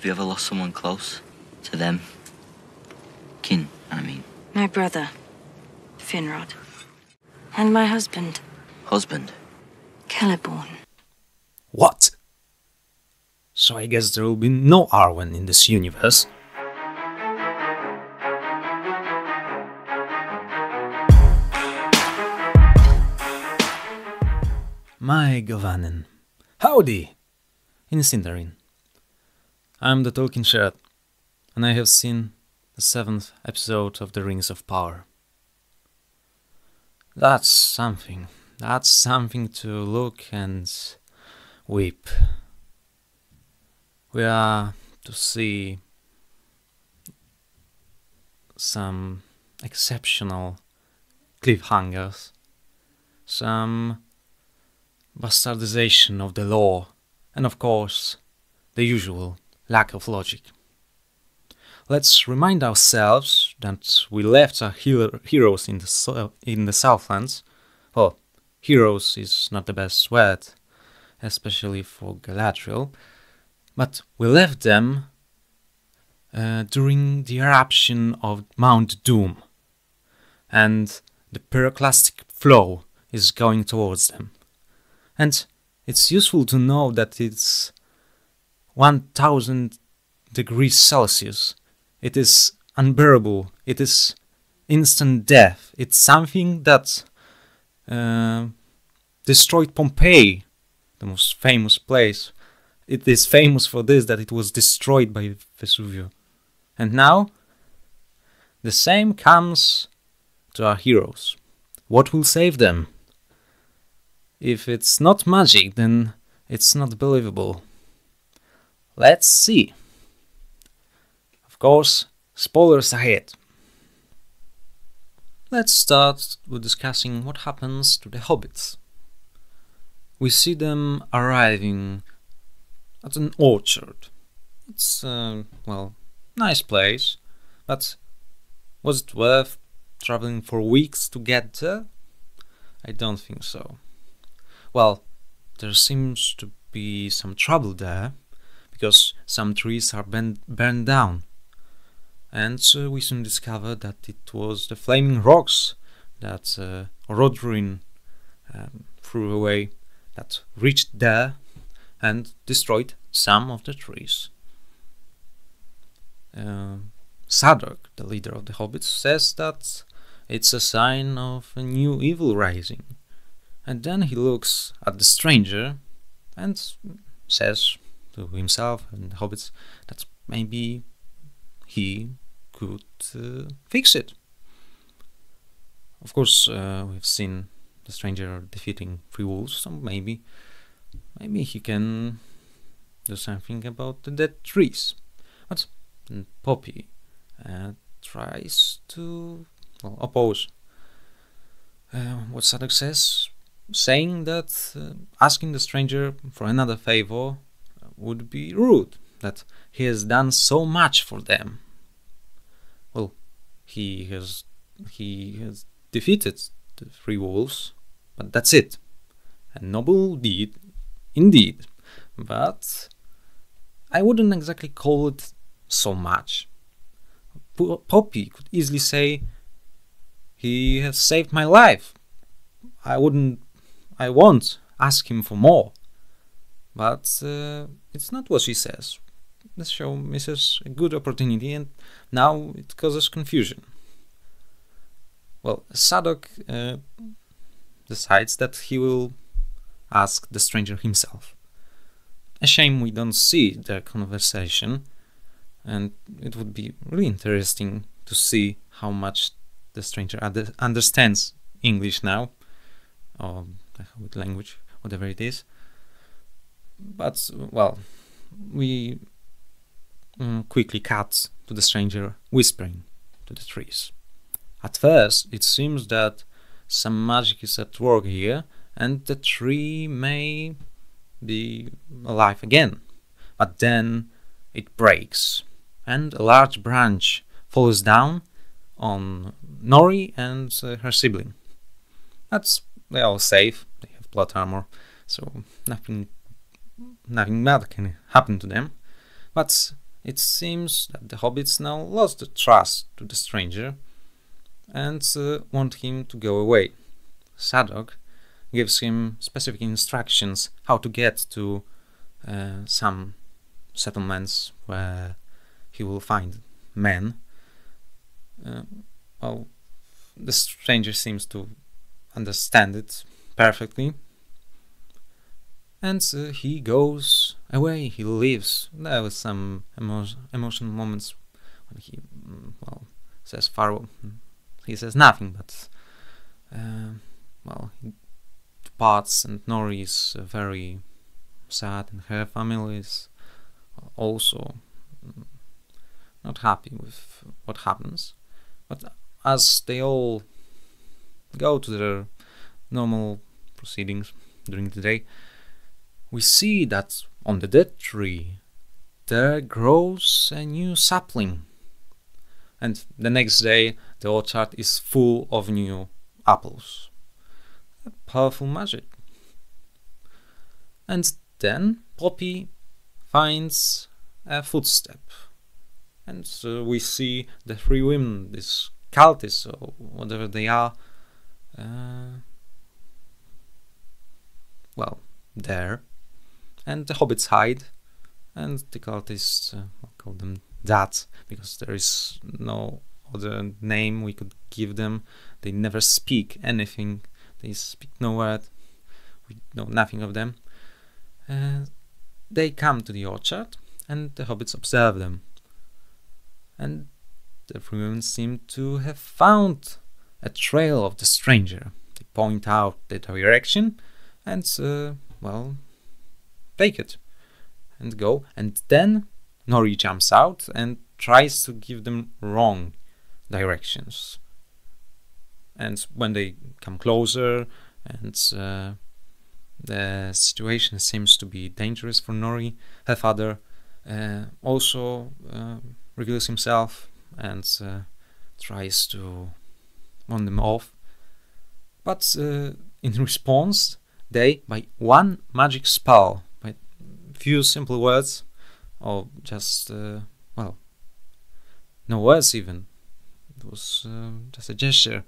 Have you ever lost someone close to them? Kin, I mean. My brother, Finrod. And my husband. Husband? Celeborn. What? So I guess there will be no Arwen in this universe. My Govanen. Howdy! In Sindarin. I'm the Tolkien Shirt, and I have seen the 7th episode of The Rings of Power. That's something. That's something to look and weep. We are to see some exceptional cliffhangers, some bastardization of the lore, and of course, the usual lack of logic. Let's remind ourselves that we left our heroes in the Southlands. Well, heroes is not the best word, especially for Galadriel, but we left them during the eruption of Mount Doom, and the pyroclastic flow is going towards them. And it's useful to know that it's 1000 degrees Celsius. It is unbearable. It is instant death. It's something that destroyed Pompeii, the most famous place. It is famous for this, that it was destroyed by Vesuvio. And now, the same comes to our heroes. What will save them? If it's not magic, then it's not believable. Let's see. Of course, spoilers ahead. Let's start with discussing what happens to the Hobbits. We see them arriving at an orchard. It's well, nice place, but was it worth traveling for weeks to get there? I don't think so. Well, there seems to be some trouble there, because some trees are burned down. And we soon discovered that it was the flaming rocks that Rodrin threw away that reached there and destroyed some of the trees. Sadok, the leader of the Hobbits, says that it's a sign of a new evil rising. And then he looks at the stranger and says to himself and the Hobbits that maybe he could fix it. Of course, we've seen the stranger defeating 3 wolves, so maybe he can do something about the dead trees. But Poppy tries to oppose what Sadok says, saying that asking the stranger for another favor would be rude, that he has done so much for them. Well, he has defeated the 3 wolves, but that's it. A noble deed, indeed, but I wouldn't exactly call it so much. Poppy could easily say, he has saved my life. I won't ask him for more. But it's not what she says. The show misses a good opportunity, and now it causes confusion. Well, Sadok decides that he will ask the stranger himself. A shame we don't see their conversation, and it would be really interesting to see how much the stranger understands English now, or the Hobbit language, whatever it is. But, well, we quickly cut to the stranger whispering to the trees. At first, it seems that some magic is at work here, and the tree may be alive again. But then it breaks, and a large branch falls down on Nori and her sibling. They're all safe, they have plot armor, so nothing bad can happen to them. But it seems that the hobbits now lost the trust to the stranger and want him to go away. Sadok gives him specific instructions how to get to some settlements where he will find men. Well, the stranger seems to understand it perfectly, and he goes away. He leaves. There was some emotional moments when he says farewell. He says nothing, but he departs, and Nori is very sad, and her family is also not happy with what happens. But as they all go to their normal proceedings during the day, we see that on the dead tree there grows a new sapling, and the next day the orchard is full of new apples. A powerful magic. And then Poppy finds a footstep, and we see the three women, these cultists or whatever they are, there, and the hobbits hide, and the cultists, I'll call them that because there is no other name we could give them. They never speak anything, they speak no word, we know nothing of them. They come to the orchard, and the hobbits observe them, and the three women seem to have found a trail of the stranger. They point out the direction and take it and go, and then Nori jumps out and tries to give them wrong directions. And when they come closer and the situation seems to be dangerous for Nori, her father also reveals himself and tries to warn them off. But in response, they, by one magic spell, by few simple words, or just, no words even, it was just a gesture,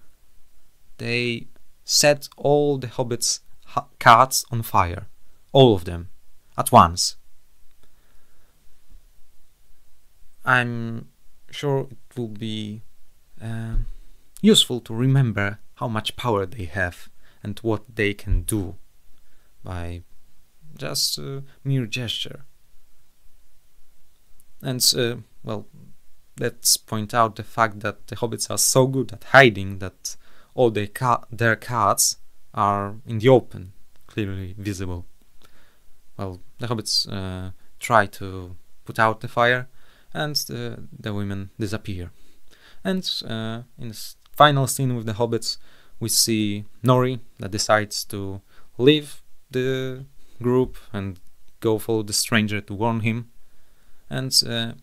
they set all the hobbits' carts on fire, all of them, at once. I'm sure it will be useful to remember how much power they have and what they can do by just a mere gesture. And let's point out the fact that the hobbits are so good at hiding that all their carts are in the open, clearly visible. Well, the hobbits try to put out the fire, and the women disappear. And in the final scene with the hobbits, we see Nori that decides to leave the group and go follow the stranger to warn him, and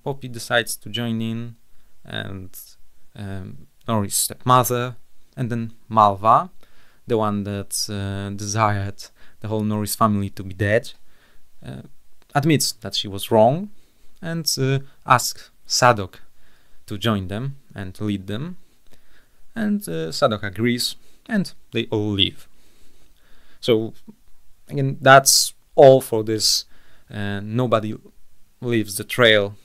Poppy decides to join in, and Nori's stepmother, and then Malva, the one that desired the whole Norris family to be dead, admits that she was wrong, and asks Sadok to join them and lead them, and Sadok agrees, and they all leave. So again, that's all for this nobody leaves the trail.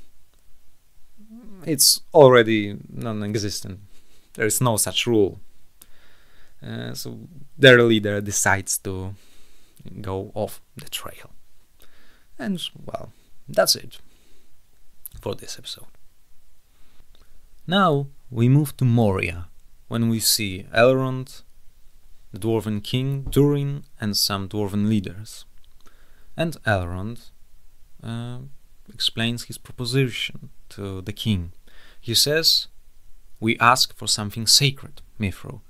It's already non-existent. There is no such rule. So their leader decides to go off the trail. And well, that's it for this episode. Now we move to Moria, when we see Elrond, the Dwarven King, Durin, and some Dwarven leaders. And Elrond explains his proposition to the king. He says, "We ask for something sacred, Mithro,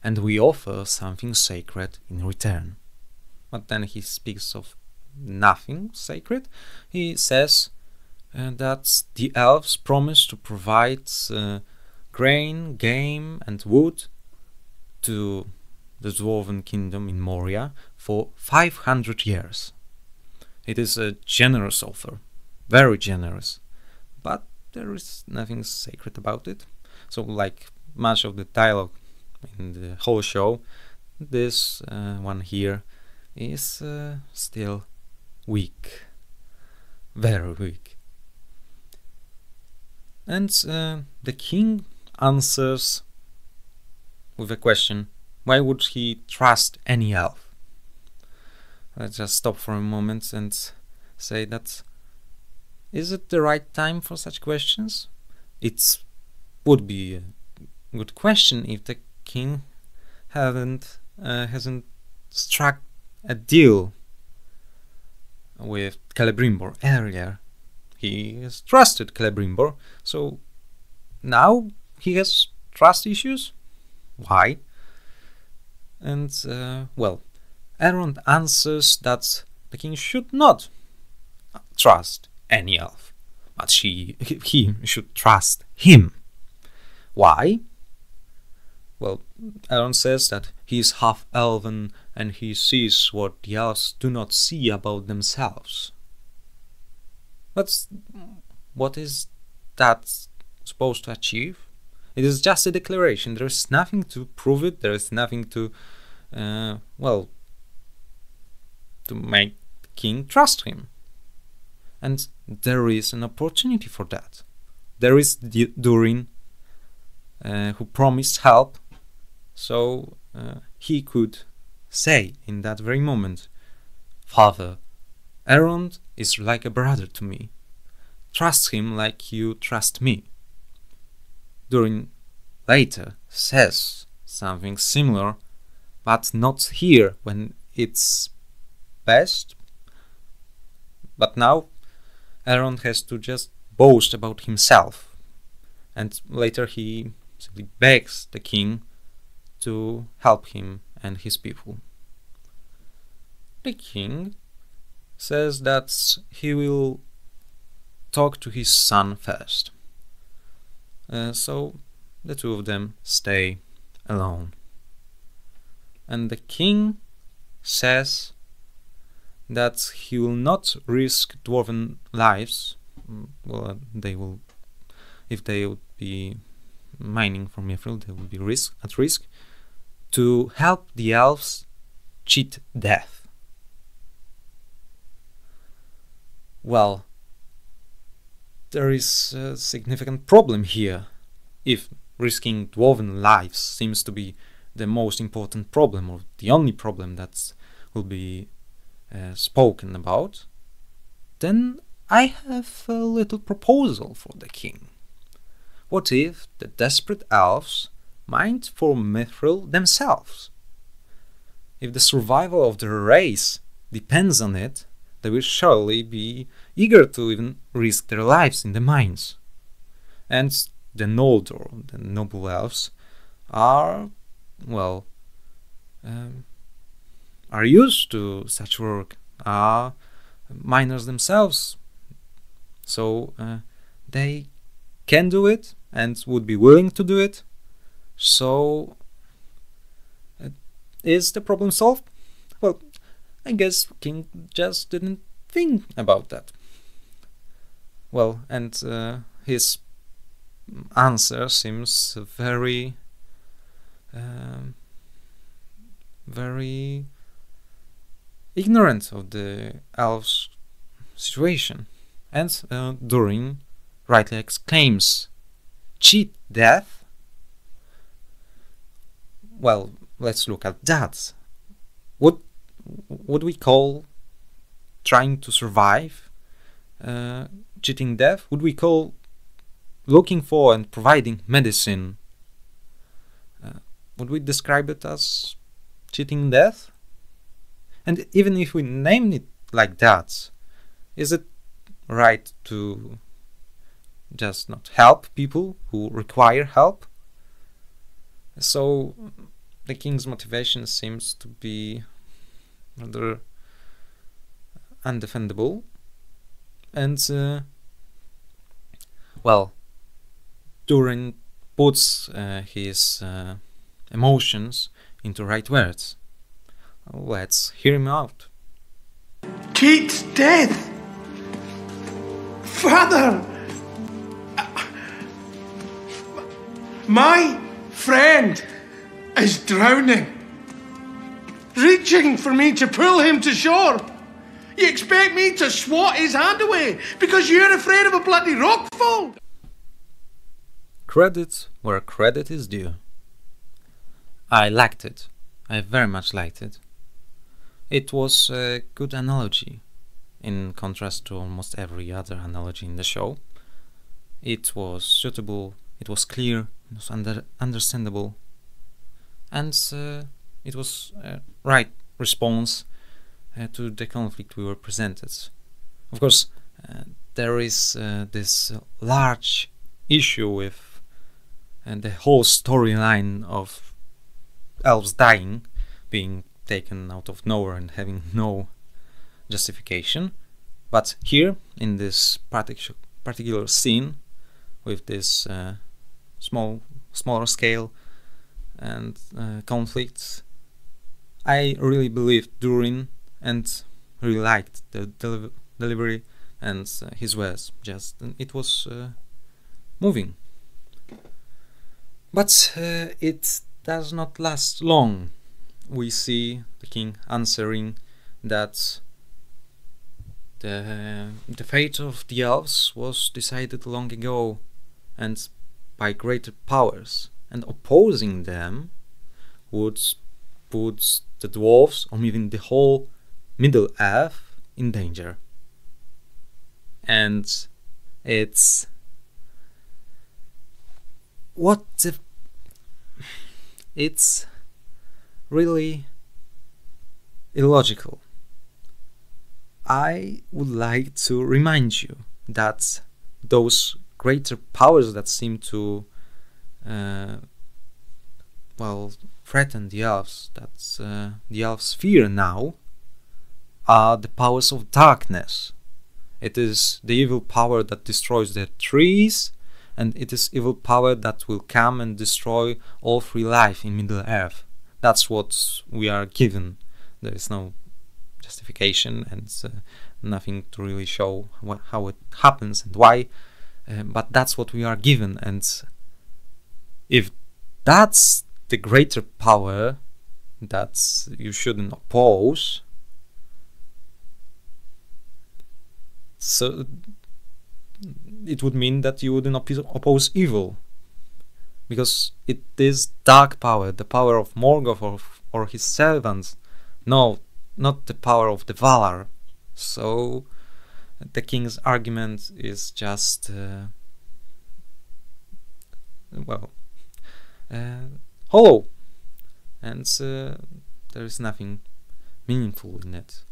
and we offer something sacred in return." But then he speaks of nothing sacred. He says that the elves promise to provide grain, game, and wood to the Dwarven Kingdom in Moria for 500 years. It is a generous offer, very generous, but there is nothing sacred about it. So, like much of the dialogue in the whole show, this one here is still weak, very weak. And the king answers with a question: why would he trust any elf? Let's just stop for a moment and say that, is it the right time for such questions? It would be a good question if the king hasn't struck a deal with Celebrimbor earlier. He has trusted Celebrimbor, so now he has trust issues? Why? And, well, Elrond answers that the king should not trust any elf, but he should trust him. Why? Well, Elrond says that he is half-elven and he sees what the elves do not see about themselves. But what is that supposed to achieve? It is just a declaration. There is nothing to prove it. There is nothing to, well, to make the king trust him. And there is an opportunity for that. There is Durin, who promised help, so he could say in that very moment, "Father, Elrond is like a brother to me. Trust him like you trust me." Durin later says something similar, but not here when it's best. But now Elrond has to just boast about himself, and later he simply begs the king to help him and his people. The king says that he will talk to his son first. So the two of them stay alone. And the king says that he will not risk dwarven lives. Well, they will, if they would be mining for Mithril, they would be at risk to help the elves cheat death. Well, there is a significant problem here. If risking dwarven lives seems to be the most important problem, or the only problem that will be spoken about, then I have a little proposal for the king. What if the desperate elves mined for Mithril themselves? If the survival of their race depends on it, they will surely be eager to even risk their lives in the mines. And the Noldor, the noble elves, are, well, are used to such work, are miners themselves, so they can do it and would be willing to do it. So is the problem solved? Well, I guess King just didn't think about that. Well, and his answer seems very very ignorant of the elves' situation. And Durin rightly exclaims, "Cheat death?" Well, let's look at that. What would we call trying to survive cheating death? Would we call looking for and providing medicine, would we describe it as cheating death? And even if we name it like that, is it right to just not help people who require help? So the king's motivation seems to be rather undefendable, and well, Durin puts his emotions into right words. Let's hear him out. Cheat death! Father! My friend is drowning. Reaching for me to pull him to shore. You expect me to swat his hand away because you're afraid of a bloody rockfall? Credit where credit is due. I liked it. I very much liked it. It was a good analogy, in contrast to almost every other analogy in the show. It was suitable, it was clear, it was understandable, and it was a right response to the conflict we were presented. Of course, there is this large issue with the whole storyline of elves dying, being taken out of nowhere and having no justification. But here, in this particular scene, with this smaller scale and conflicts, I really believed Durin and really liked the delivery and his words. It was moving. But it does not last long. We see the king answering that the fate of the elves was decided long ago and by greater powers, and opposing them would put the dwarves or even the whole Middle Earth in danger. And it's it's really illogical. I would like to remind you that those greater powers that seem to threaten the elves, that the elves fear now, are the powers of darkness. It is the evil power that destroys the trees, and it is evil power that will come and destroy all free life in Middle Earth. That's what we are given. There is no justification and nothing to really show how it happens and why, but that's what we are given. And if that's the greater power that you shouldn't oppose, so it would mean that you wouldn't oppose evil, because it is dark power, the power of Morgoth or his servants. No, not the power of the Valar. So the king's argument is just hollow, and there is nothing meaningful in it.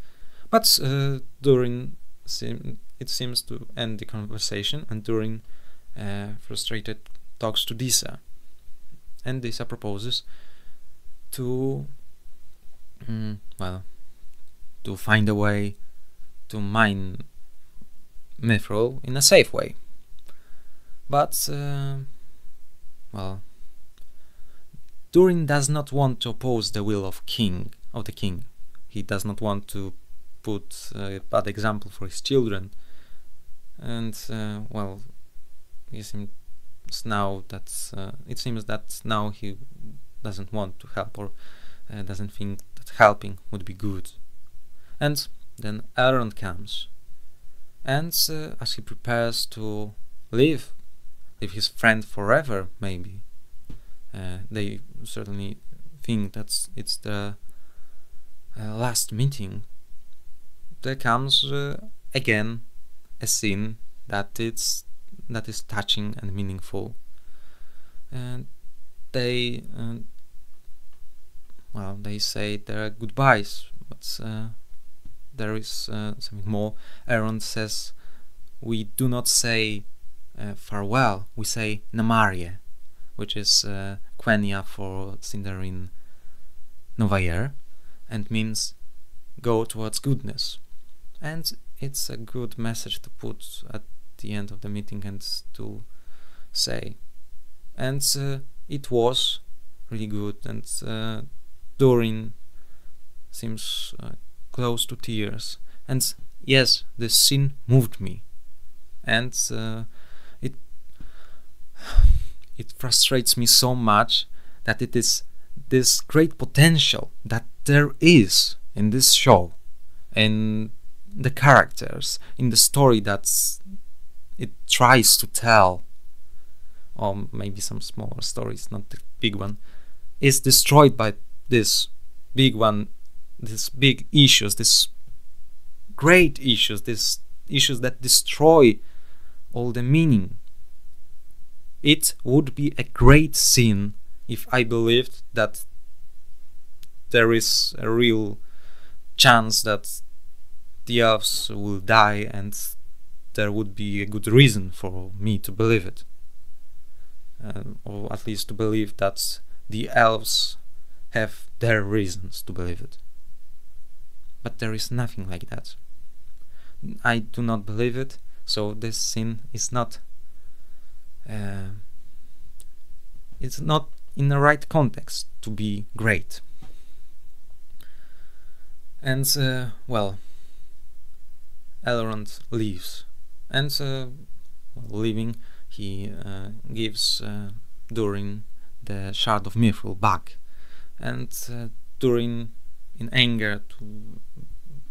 But Durin it seems to end the conversation, and Durin frustrated talks to Disa, and Disa proposes to to find a way to mine Mithril in a safe way. But Durin does not want to oppose the will of the king. He does not want to put a bad example for his children, and it seems that now he doesn't want to help, or doesn't think that helping would be good. And then Elrond comes, and as he prepares to leave his friend forever, maybe they certainly think that it's the last meeting. There comes again a scene that is touching and meaningful, and they say their goodbyes, but there is something more. Elrond says, we do not say farewell, we say Namarie, which is Quenya for Sindarin Novayer, and means go towards goodness. And it's a good message to put at the end of the meeting and to say. And it was really good, and Durin seems close to tears. And yes, this scene moved me, and it frustrates me so much that it is this great potential that there is in this show, in the characters, in the story that it tries to tell, or maybe some smaller stories, not the big one, is destroyed by this big one, these big issues, these great issues, these issues that destroy all the meaning. It would be a great sin if I believed that there is a real chance that the elves will die, and there would be a good reason for me to believe it, or at least to believe that the elves have their reasons to believe it. But there is nothing like that. I do not believe it, so this sin is not it's not in the right context to be great. And well, Elrond leaves, and leaving, he gives Durin the Shard of Mithril back, and Durin, in anger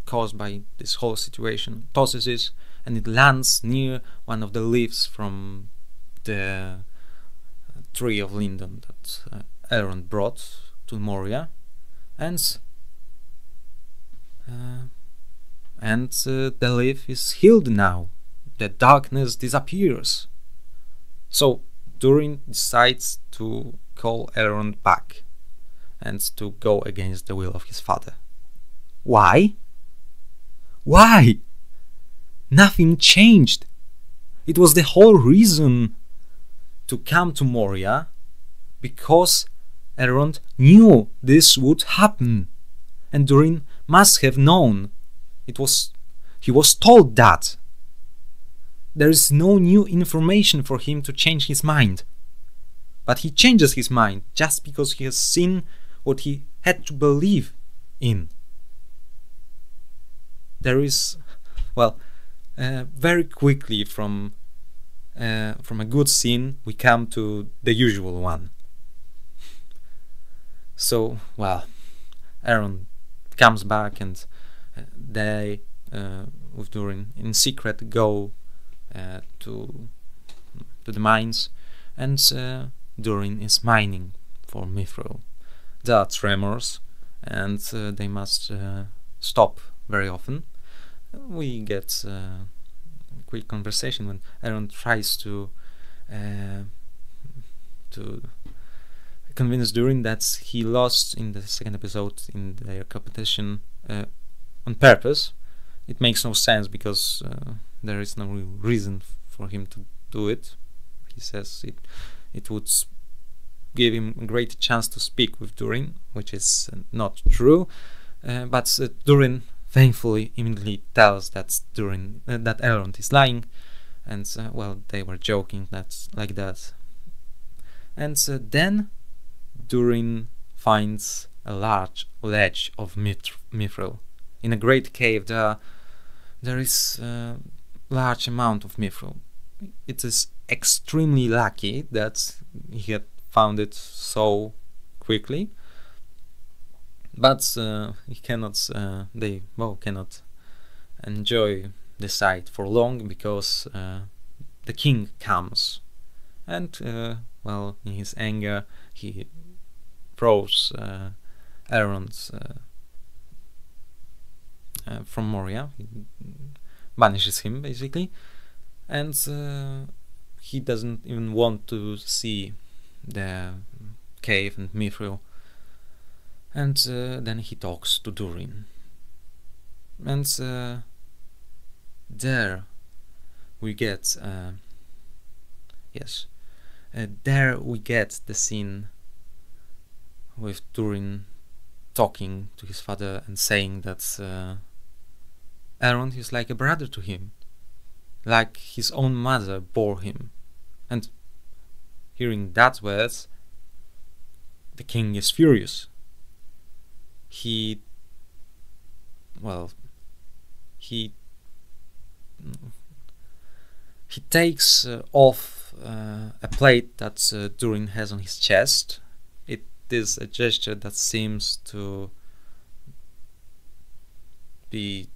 caused by this whole situation, tosses it, and it lands near one of the leaves from the tree of Lindon that Elrond brought to Moria, and the leaf is healed now. The darkness disappears. So Durin decides to call Elrond back and to go against the will of his father. Why? Why? Nothing changed. It was the whole reason to come to Moria, because Elrond knew this would happen, and Durin must have known. He was told that. There is no new information for him to change his mind. But he changes his mind just because he has seen what he had to believe in. There is, well, very quickly from a good scene we come to the usual one. So, well, Elrond comes back, and they, with Durin, in secret go to the mines, and Durin is mining for Mithril. There are tremors, and they must stop very often. We get a quick conversation when Elrond tries to convince Durin that he lost in the second episode in their competition on purpose. It makes no sense, because there is no real reason for him to do it. He says it would give him a great chance to speak with Durin, which is not true. But Durin thankfully immediately tells that that Elrond is lying, and well, they were joking, that's like that. And then Durin finds a large ledge of mithril. In a great cave there is a large amount of mithril. It is extremely lucky that he had found it so quickly, but they both cannot enjoy the sight for long, because the king comes, and well, in his anger he throws Elrond from Moria. He banishes him basically, and he doesn't even want to see the cave and mithril. And then he talks to Durin, and there we get there we get the scene with Durin talking to his father and saying that Elrond is like a brother to him, like his own mother bore him. And hearing that words, the king is furious. He takes off a plate that Durin has on his chest. It is a gesture that seems to be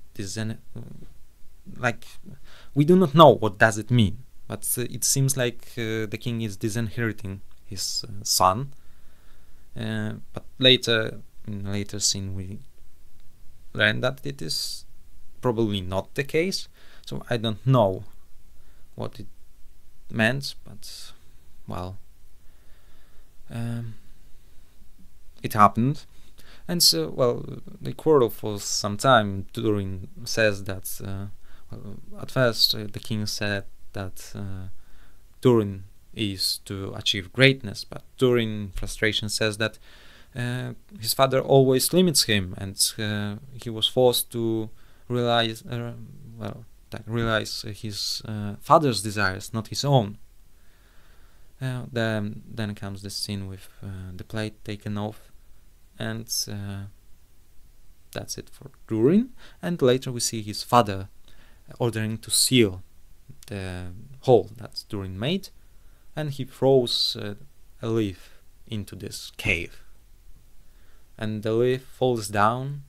like, we do not know what does it mean, but it seems like the king is disinheriting his son. But later, in a later scene, we learn that it is probably not the case. So I don't know what it meant, but well, it happened. And so, well, they quarrel for some time. Durin says that, well, at first the king said that Durin is to achieve greatness, but Durin, in frustration, says that his father always limits him, and he was forced to realize, realize his father's desires, not his own. Then comes the scene with the plate taken off, and that's it for Durin. And later we see his father ordering to seal the hole that Durin made, and he throws a leaf into this cave, and the leaf falls down,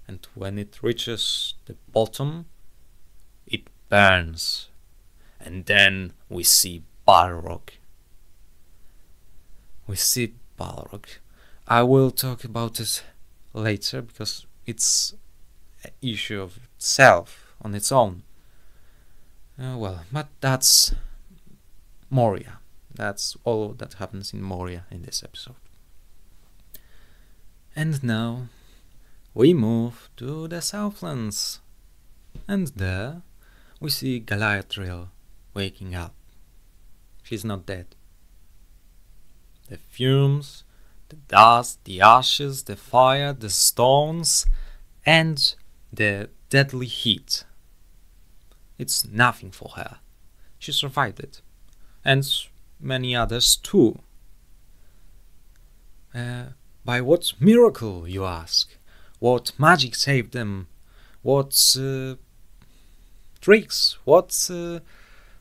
and when it reaches the bottom, it burns, and then we see Balrog. I will talk about it later, because it's an issue of itself on its own. Well, but that's Moria. That's all that happens in Moria in this episode. And now we move to the Southlands, and there we see Galadriel waking up. She's not dead. The fumes, the dust, the ashes, the fire, the stones, and the deadly heat. It's nothing for her. She survived it. And many others too. By what miracle, you ask? What magic saved them? What tricks? What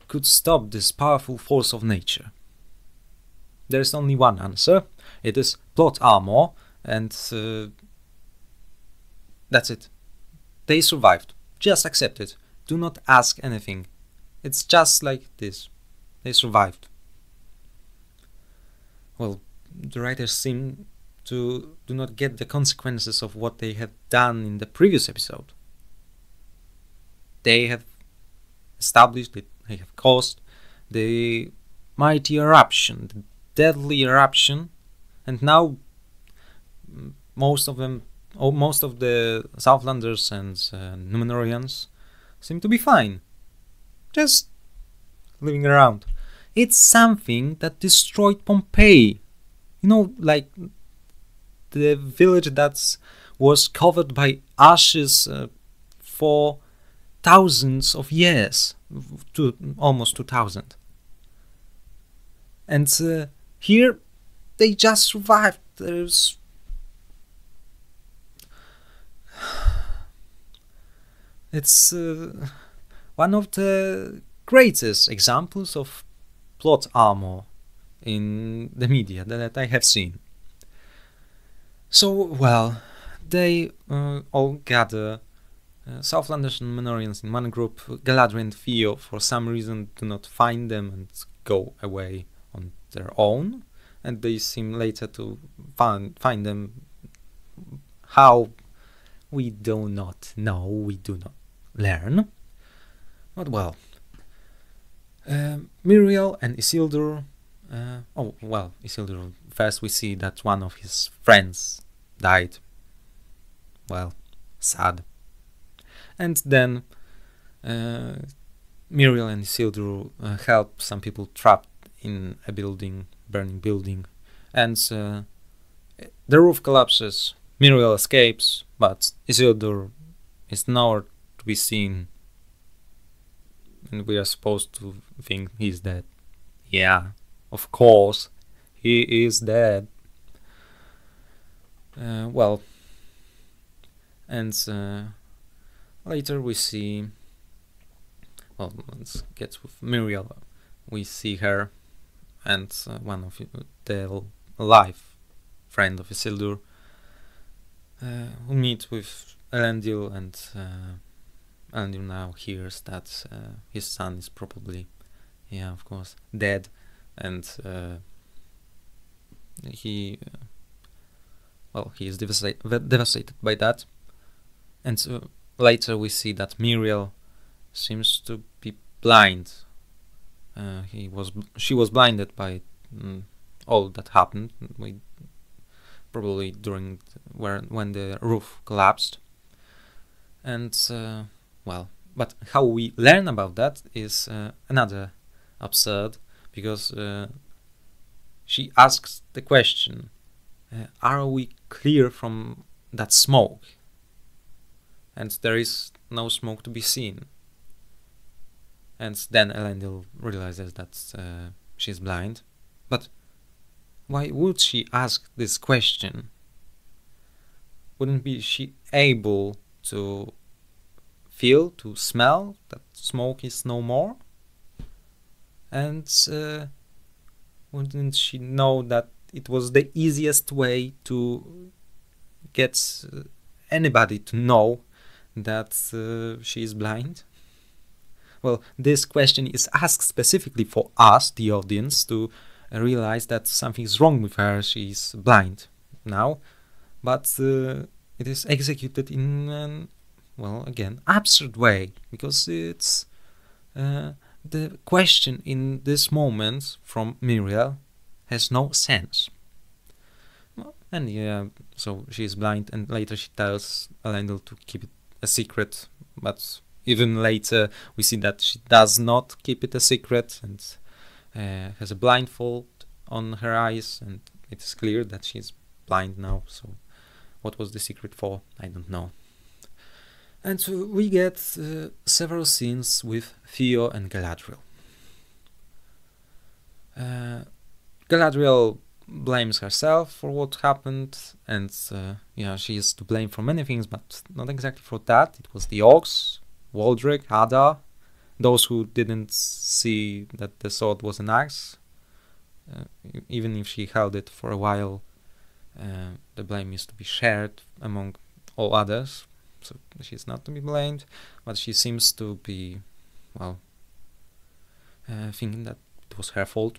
could stop this powerful force of nature? There is only one answer. It is plot armor, and that's it. They survived. Just accept it. Do not ask anything. It's just like this. They survived. Well, the writers seem to do not get the consequences of what they have done in the previous episode. They have established, they have caused the mighty eruption, the deadly eruption, and now most of the Southlanders and Númenóreans seem to be fine, just living around. It's something that destroyed Pompeii. You know, like the village that was covered by ashes for thousands of years, almost 2000. And here they just survived. It's one of the greatest examples of plot armor in the media that I have seen. So, well, they all gather, Southlanders and Númenóreans in one group. Galadriel and Theo, for some reason, do not find them and go away on their own, and they seem later to find them. How? We do not know, we do not learn. But well, Miriel and Isildur, Isildur, first we see that one of his friends died. Well, sad. And then Miriel and Isildur help some people trapped in a burning building, and the roof collapses. Miriel escapes, but Isildur is nowhere to be seen, and we are supposed to think he's dead. Yeah, of course, he is dead. Well, and later we see, well, let's get with Miriel. We see her and one of the life friend of Isildur, who meet with Elendil, and Elendil now hears that his son is probably, yeah, of course, dead, and he is devastated by that. And later we see that Miriel seems to be blind. She was blinded by all that happened. Probably during when the roof collapsed. And well, but how we learn about that is another absurd, because she asks the question, are we clear from that smoke? And there is no smoke to be seen. And then Elendil realizes that she's blind. But why would she ask this question? Wouldn't be she able to feel, to smell that smoke is no more? And wouldn't she know that it was the easiest way to get anybody to know that she is blind? Well, this question is asked specifically for us, the audience, to realize that something is wrong with her. She's blind now, but it is executed in an, well, again, absurd way, because it's the question in this moment from Miriel has no sense. Well, and yeah, so she is blind, and later she tells Elendil to keep it a secret, but even later we see that she does not keep it a secret, and has a blindfold on her eyes, and it is clear that she's blind now. So what was the secret for? I don't know. And so we get several scenes with Theo and Galadriel. Galadriel blames herself for what happened, and yeah, she is to blame for many things, but not exactly for that. It was the Orcs, Waldrick, Hadar, those who didn't see that the sword was an axe. Even if she held it for a while, the blame is to be shared among all others, so she's not to be blamed, but she seems to be, well, thinking that it was her fault.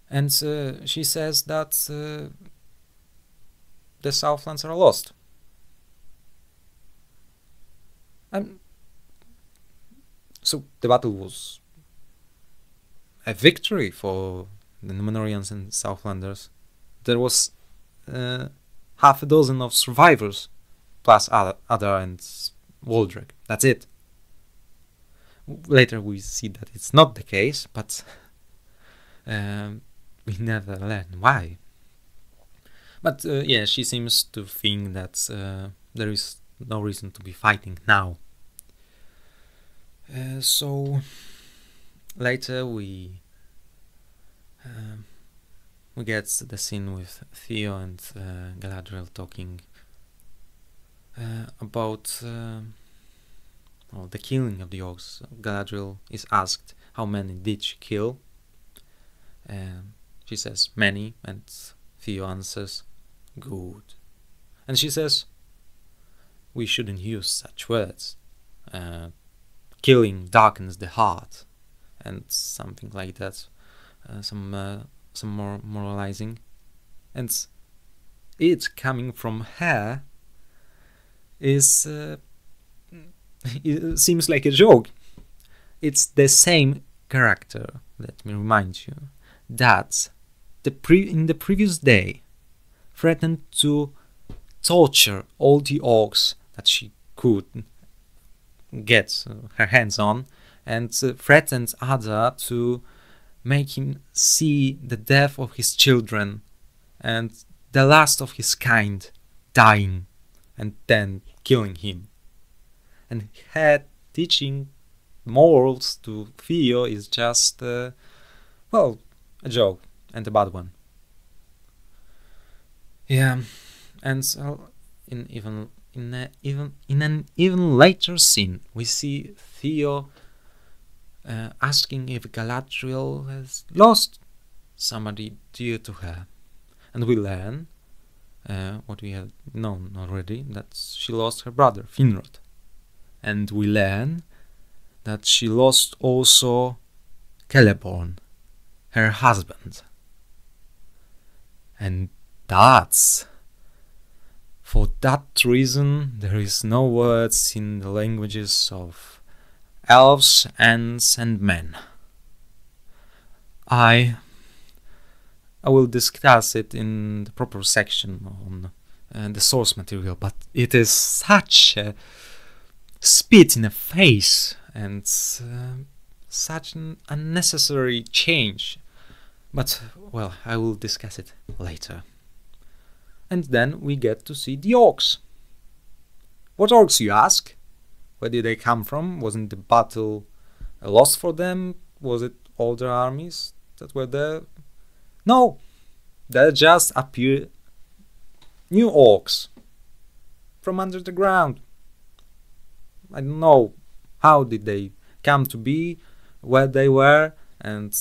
And she says that the Southlands are lost. And so the battle was a victory for the Númenóreans and Southlanders. There was half a dozen of survivors, plus Hadar and Waldrick. That's it. Later we see that it's not the case, but we never learn why. But yeah, she seems to think that there is no reason to be fighting now. So later we get the scene with Theo and Galadriel talking about the killing of the Orcs. Galadriel is asked how many did she kill. She says many, and Theo answers, good. And she says, we shouldn't use such words. Killing darkens the heart, and something like that. Some more moralizing, and it coming from her is it seems like a joke. It's the same character, let me remind you, that in the previous day threatened to torture all the Orcs that she could get her hands on, and threatened Hadar to make him see the death of his children and the last of his kind dying, and then killing him. And her teaching morals to Theo is just well, a joke, and a bad one. Yeah, and so in an even later scene we see Theo asking if Galadriel has lost somebody dear to her. And we learn what we have known already, that she lost her brother, Finrod. And we learn that she lost also Celeborn, her husband. And for that reason, there is no words in the languages of elves, ents, and men. I will discuss it in the proper section on the source material, but it is such a spit in the face and such an unnecessary change. But, well, I will discuss it later. And then we get to see the orcs. What orcs, you ask? Where did they come from? Wasn't the battle a loss for them? Was it older armies that were there? No, there just appeared new orcs from under the ground. I don't know how did they come to be, where they were, and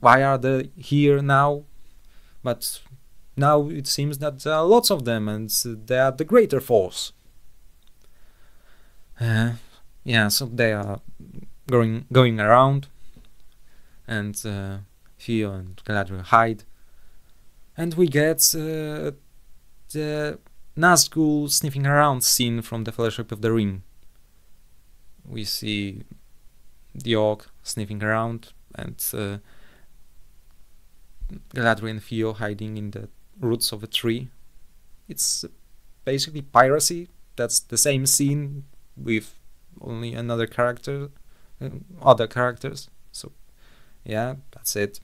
why are they here now. But now it seems that there are lots of them, and they are the greater force. Yeah, so they are going around, and Theo and Galadriel hide, and we get the Nazgul sniffing around scene from the Fellowship of the Ring. We see the orc sniffing around, and Galadriel and Theo hiding in the roots of a tree. It's basically piracy. That's the same scene with only another character, other characters. So yeah, that's it.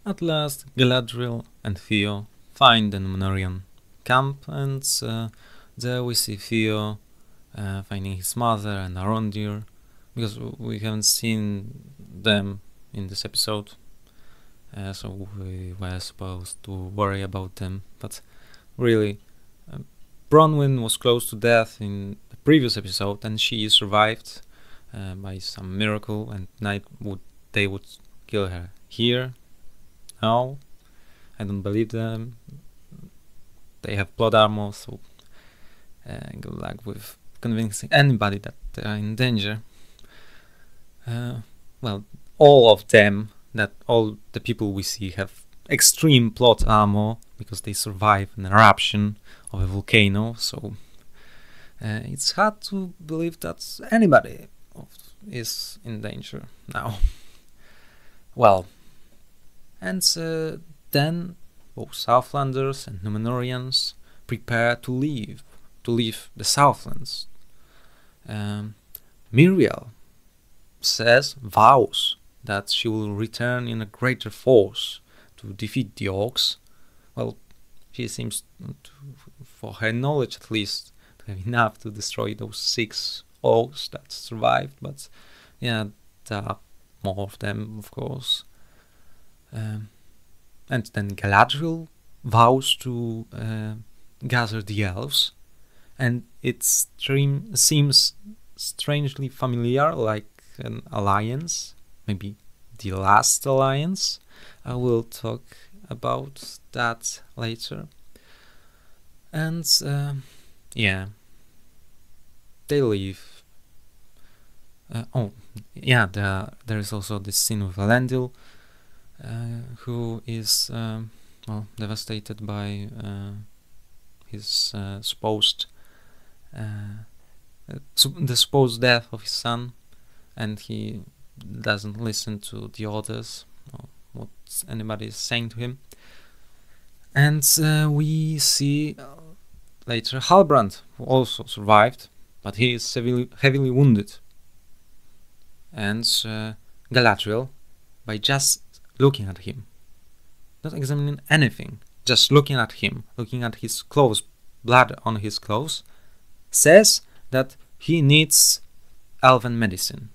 At last, Galadriel and Theo find the Númenórean camp, and there we see Theo finding his mother and Arondir, because we haven't seen them in this episode, so we were supposed to worry about them. But really, Bronwyn was close to death in the previous episode, and she survived by some miracle, and they would kill her. Here, no, I don't believe them. They have blood armor, so good luck with convincing anybody that they are in danger. Well, all the people we see have extreme plot armor because they survive an eruption of a volcano, so it's hard to believe that anybody is in danger now. Well, and then both Southlanders and Númenóreans prepare to leave the Southlands. Miriel vows that she will return in a greater force to defeat the orcs. Well, she seems for her knowledge at least, to have enough to destroy those 6 orcs that survived, but yeah, there are more of them, of course. And then Galadriel vows to gather the elves, and it seems strangely familiar, like an alliance, maybe the last alliance. I will talk about that later. And yeah, they leave. Oh yeah, there is also this scene with Elendil, who is devastated by his the supposed death of his son, and he doesn't listen to the orders or what anybody is saying to him. And we see later Halbrand, who also survived, but he is heavily wounded. And Galadriel, by just looking at him, not examining anything, just looking at him, looking at his clothes, blood on his clothes, says that he needs elven medicine.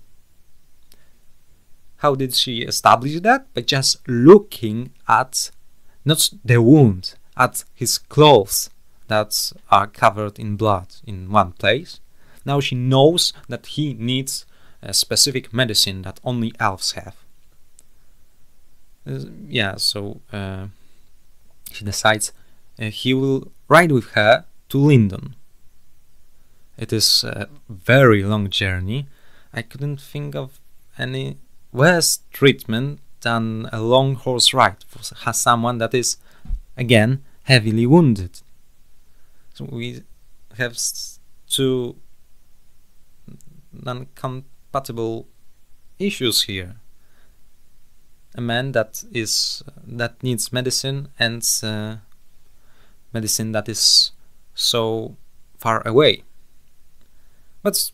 How did she establish that? By just looking at, not the wound, at his clothes that are covered in blood in one place, Now she knows that he needs a specific medicine that only elves have. Yeah, so she decides he will ride with her to Lindon. It is a very long journey. I couldn't think of any worse treatment than a long horse ride for someone that is, again, heavily wounded. So we have two non-compatible issues here. A man that needs medicine, and medicine that is so far away. But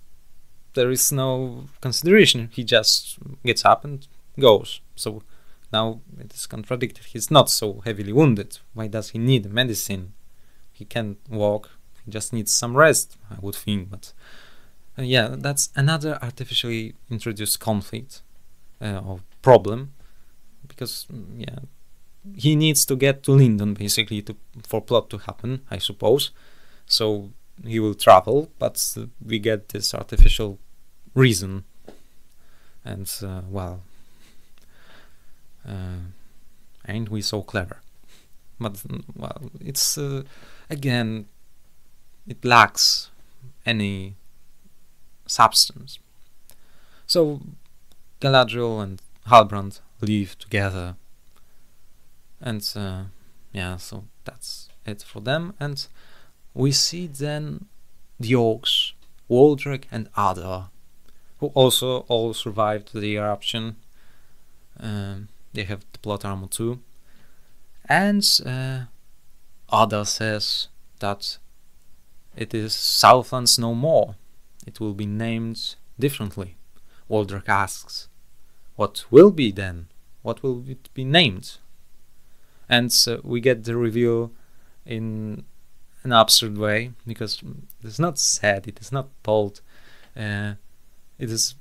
there is no consideration. He just gets up and goes. So now it is contradicted. He's not so heavily wounded. Why does he need medicine? He can't walk. He just needs some rest, I would think. But yeah, that's another artificially introduced conflict or problem. Because yeah, he needs to get to Lindon basically for plot to happen, I suppose. So he will travel, but we get this artificial reason, and well, ain't we so clever? But well, it's again, it lacks any substance. So Galadriel and Halbrand live together, and yeah, so that's it for them. And we see then the Orcs, Waldreg and Ada, who also all survived the eruption. They have the plot armor too. And Ada says that it is Southlands no more. It will be named differently. Waldreg asks, what will be then? What will it be named? And we get the reveal in an absurd way, because it is not said, it is not told. It is,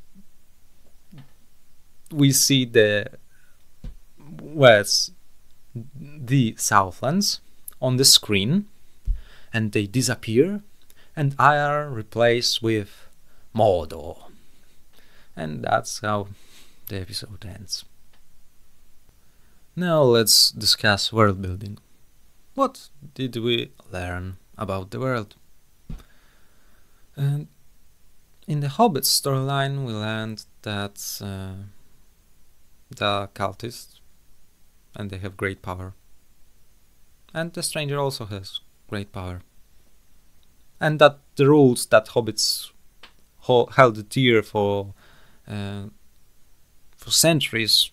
we see the words the Southlands on the screen, and they disappear and are replaced with Mordor. And that's how the episode ends. Now let's discuss world building. What did we learn about the world? In the Hobbits storyline we learned that the cultists, and they have great power. And the stranger also has great power. And that the rules that hobbits held dear for centuries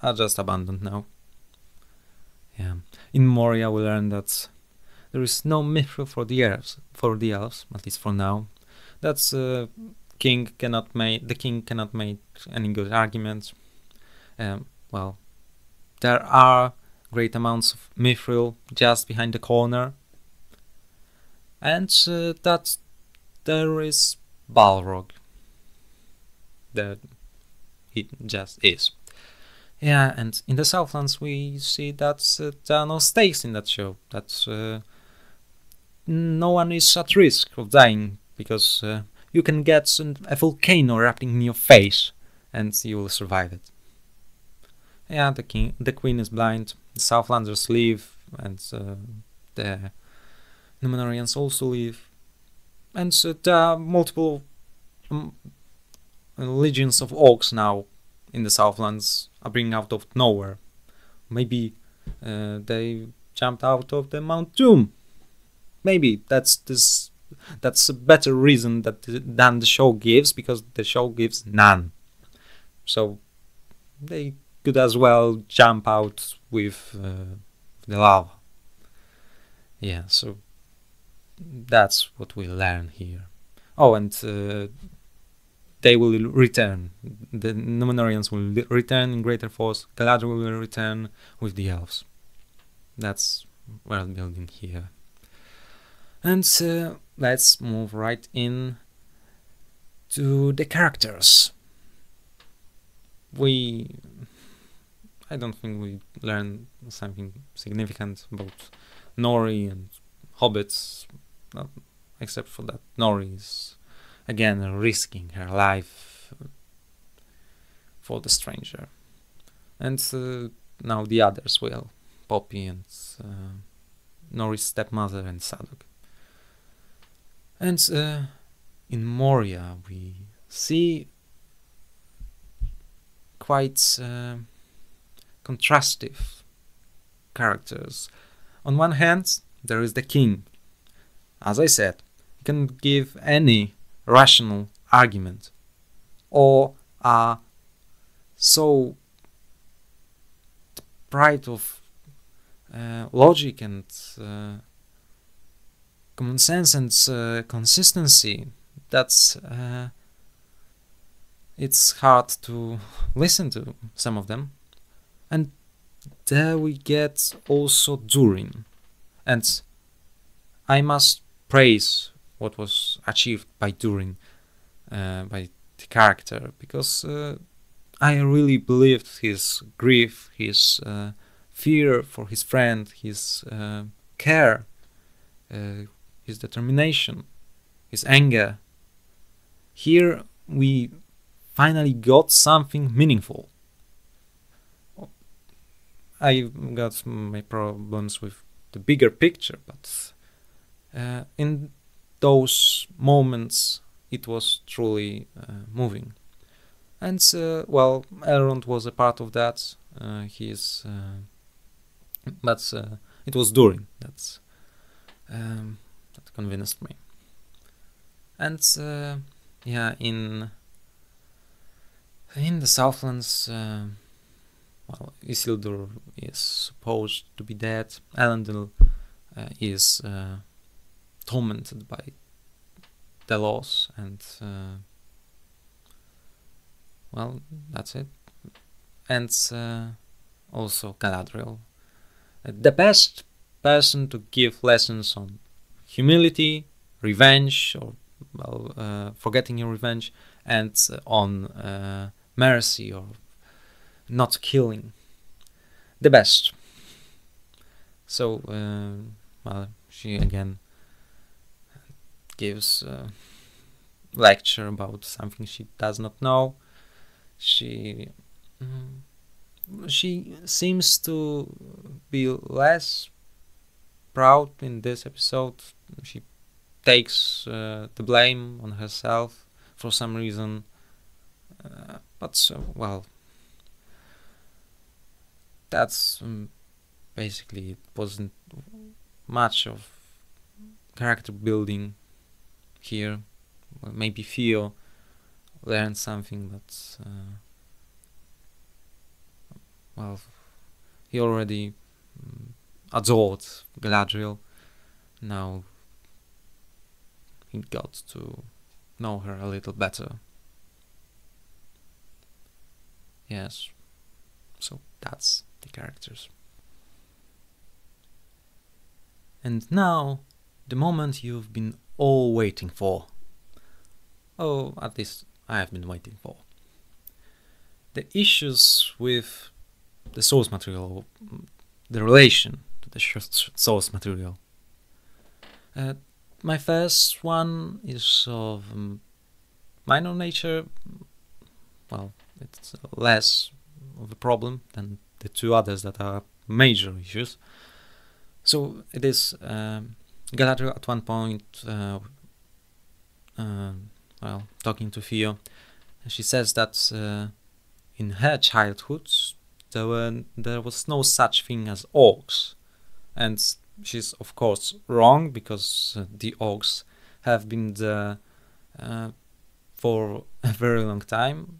are just abandoned now. Yeah. In Moria we learned that there is no mithril for the elves, at least for now. That's the king cannot make any good arguments. Well, there are great amounts of mithril just behind the corner, and that there is Balrog. That it just is. Yeah, and in the Southlands we see that there are no stakes in that show. That no one is at risk of dying, because you can get a volcano erupting in your face and you will survive it. Yeah, the queen is blind, the Southlanders leave, and the Numenorians also leave, and there are multiple legions of orcs now in the Southlands appearing out of nowhere. Maybe they jumped out of the Mount Doom. Maybe that's a better reason than the show gives, because the show gives none. So they could as well jump out with the lava. Yeah, so that's what we learn here. Oh, and they will return. The Numenorians will return in greater force. Galadriel will return with the elves. That's world building here. And let's move right in to the characters. I don't think we learned something significant about Nori and Hobbits, except for that Nori is again risking her life for the stranger. And now the others will, Poppy and Nori's stepmother and Sadok. And in Moria we see quite contrastive characters. On one hand, there is the king. As I said, he can give any rational argument, or are so deprived of logic and common sense and consistency that it's hard to listen to some of them. And there we get also Durin, and I must praise what was achieved by Durin, by the character, because I really believed his grief, his fear for his friend, his care, his determination, his anger. Here we finally got something meaningful. I got my problems with the bigger picture, but in those moments it was truly moving. And well, Elrond was a part of that. But it was Durin that convinced me. And yeah, in the Southlands, well, Isildur is supposed to be dead. Elendil is tormented by the loss, and well, that's it. And also Galadriel, the best person to give lessons on humility, revenge, or well, forgetting your revenge, and on mercy or not killing. The best. So, well, she again gives a lecture about something she does not know. She seems to be less proud in this episode. She takes the blame on herself for some reason, but well, that's basically, it wasn't much of character building here. Well, maybe Theo learned something, but well, he already adored Galadriel. Now he got to know her a little better. Yes, so that's the characters. And now, the moment you've been all waiting for. Oh, at least I have been waiting for. The issues with the source material, the relation to the source material. My first one is of minor nature. Well, it's less of a problem than the two others that are major issues. So it is Galadriel at one point, well, talking to Theo, she says that in her childhood there was no such thing as orcs, and she's of course wrong, because the orcs have been there for a very long time,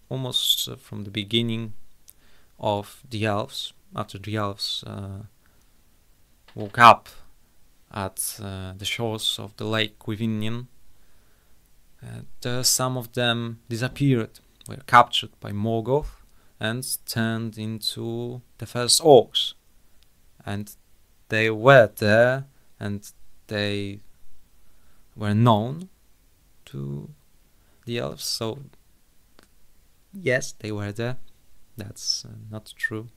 almost from the beginning of the elves, after the elves woke up at the shores of the Lake Quivinian. Some of them disappeared, were captured by Morgoth and turned into the first orcs. And they were there, and they were known to the elves, so yes, they were there. That's not true,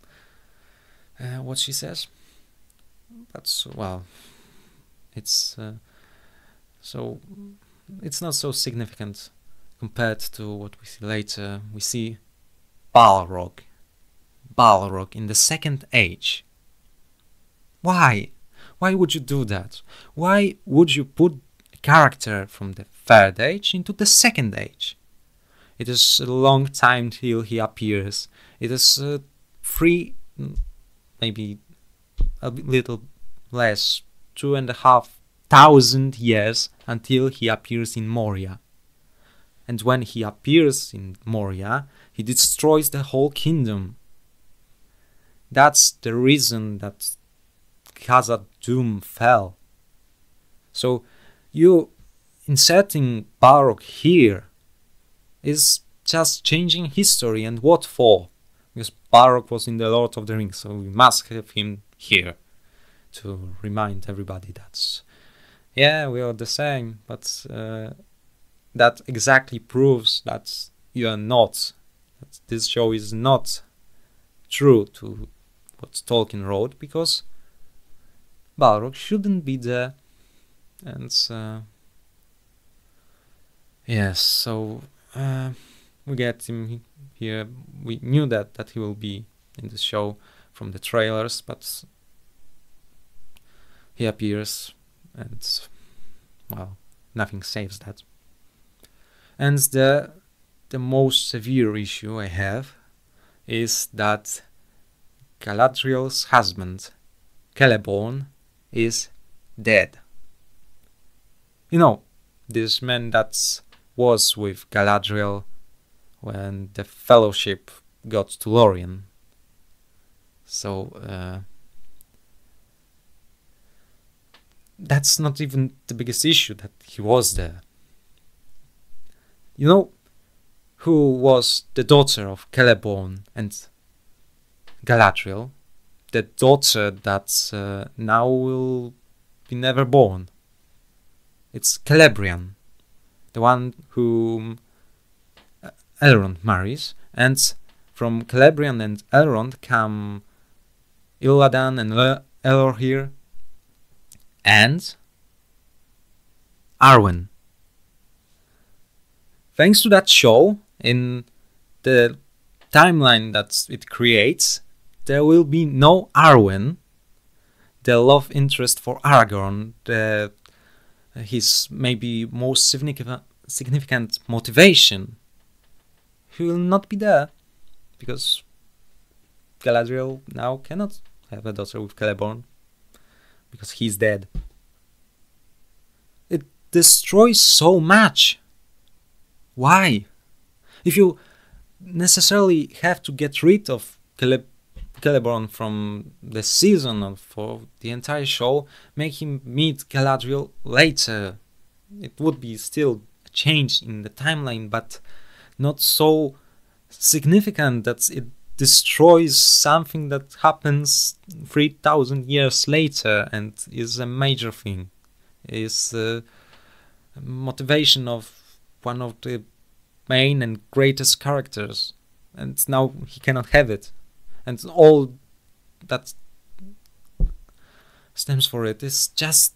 what she says. But well, it's so it's not so significant compared to what we see later. We see Balrog in the Second Age. Why? Why would you do that? Why would you put a character from the Third Age into the Second Age? It is a long time till he appears. It is 3, maybe a little less, 2,500 years until he appears in Moria. And when he appears in Moria, he destroys the whole kingdom. That's the reason that Khazad-dûm fell. So you inserting Balrog here is just changing history, and what for? Because Balrog was in the Lord of the Rings, so we must have him here to remind everybody that, yeah, we are the same, but that exactly proves that you are not, that this show is not true to what Tolkien wrote, because Balrog shouldn't be there. And yes, so we get him here. We knew that he will be in the show from the trailers, but he appears, and well, nothing saves that. And the most severe issue I have is that Galadriel's husband, Celeborn, is dead. You know, this man that was with Galadriel when the Fellowship got to Lorien. So that's not even the biggest issue, that he was there. You know who was the daughter of Celeborn and Galadriel? The daughter that now will be never born. It's Celebrian, the one whom Elrond marries, and from Celebrian and Elrond come Ilúadan and Eorhir and Arwen. Thanks to that show, in the timeline that it creates, there will be no Arwen, the love interest for Aragorn, his maybe most significant motivation. He will not be there, because Galadriel now cannot have a daughter with Celeborn, because he's dead. It destroys so much. Why? If you necessarily have to get rid of Celeborn from the season or for the entire show, make him meet Galadriel later. It would be still a change in the timeline, but not so significant that it destroys something that happens 3,000 years later and is a major thing. Is motivation of one of the main and greatest characters, and now he cannot have it, and all that stems for it is just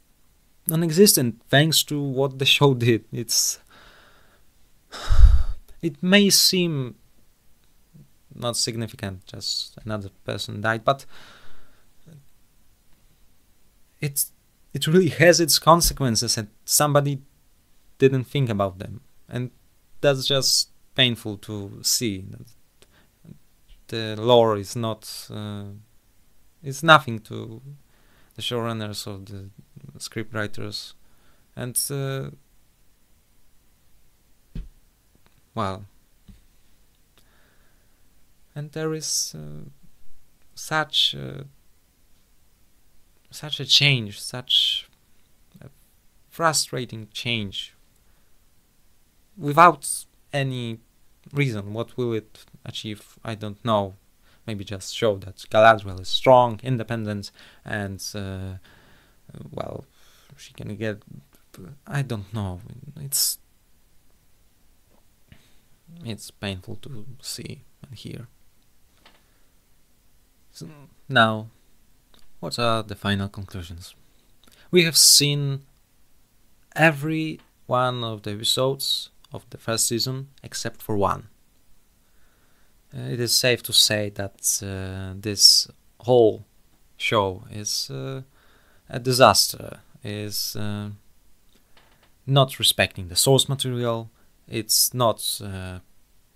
non-existent thanks to what the show did. It may seem not significant, just another person died, but it really has its consequences, and somebody didn't think about them, and that's just painful to see. The lore is not it's nothing to the showrunners or the scriptwriters, and well, and there is such a change, such a frustrating change without any reason. What will it achieve? I don't know. Maybe just show that Galadriel is strong, independent, and well, she can get, I don't know. It's painful to see and hear. So now, what are the final conclusions? We have seen every one of the episodes of the first season, except for one. It is safe to say that this whole show is a disaster, is not respecting the source material, it's not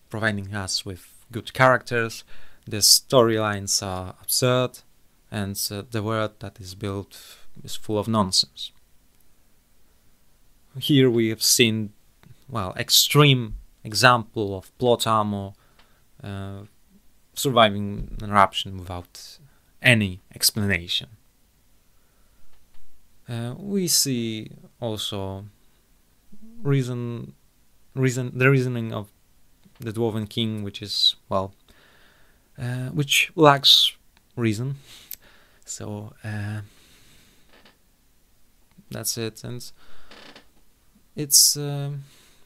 providing us with good characters, the storylines are absurd, and the world that is built is full of nonsense. Here we have seen, well, extreme example of plot armor surviving an eruption without any explanation. We see also the reasoning of the Dwarven King, which is, well, which lacks reason. So that's it, and it's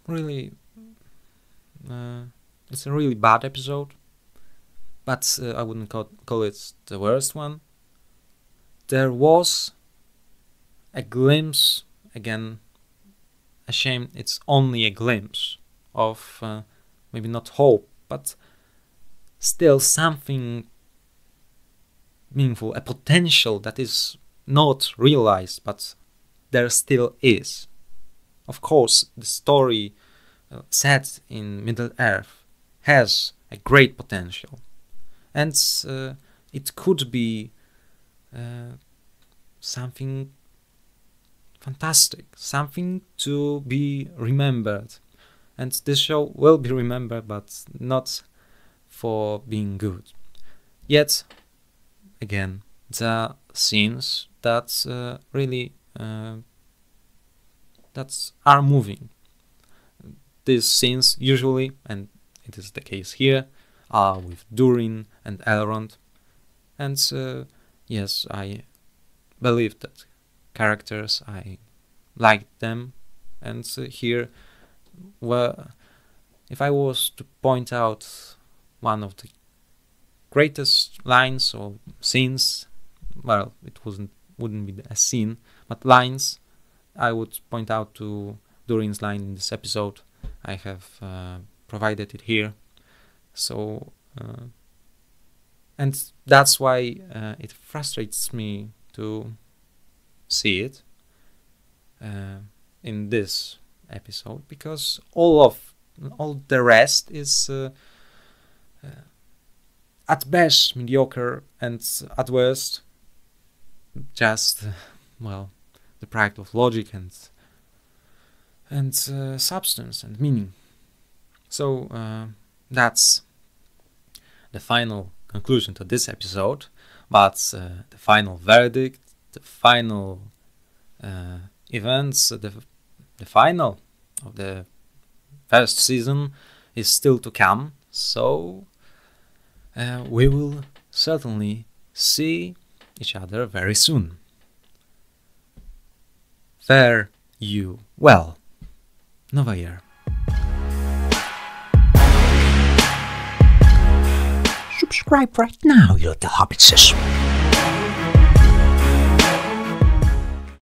really it's a really bad episode, but I wouldn't call it the worst one. There was a glimpse, again, a shame it's only a glimpse of maybe not hope, but still something meaningful, a potential that is not realized, but there still is. Of course, the story set in Middle-earth has a great potential, and it could be something fantastic, something to be remembered, and this show will be remembered, but not for being good. Yet, again, there are scenes that really that are moving. These scenes usually, and it is the case here, are with Durin and Elrond, and yes, I believe that characters, I liked them, and here, well, if I was to point out one of the greatest lines or scenes, well, it wouldn't be a scene, but lines, I would point out to Durin's line in this episode. I have provided it here, so and that's why it frustrates me to see it in this episode, because all the rest is at best mediocre, and at worst just well, deprived of logic and substance and meaning. So that's the final conclusion to this episode, but the final verdict, the final events, the final of the first season is still to come, so we will certainly see each other very soon. Fare you well. Nova Year. Subscribe right now, you little hobbitses.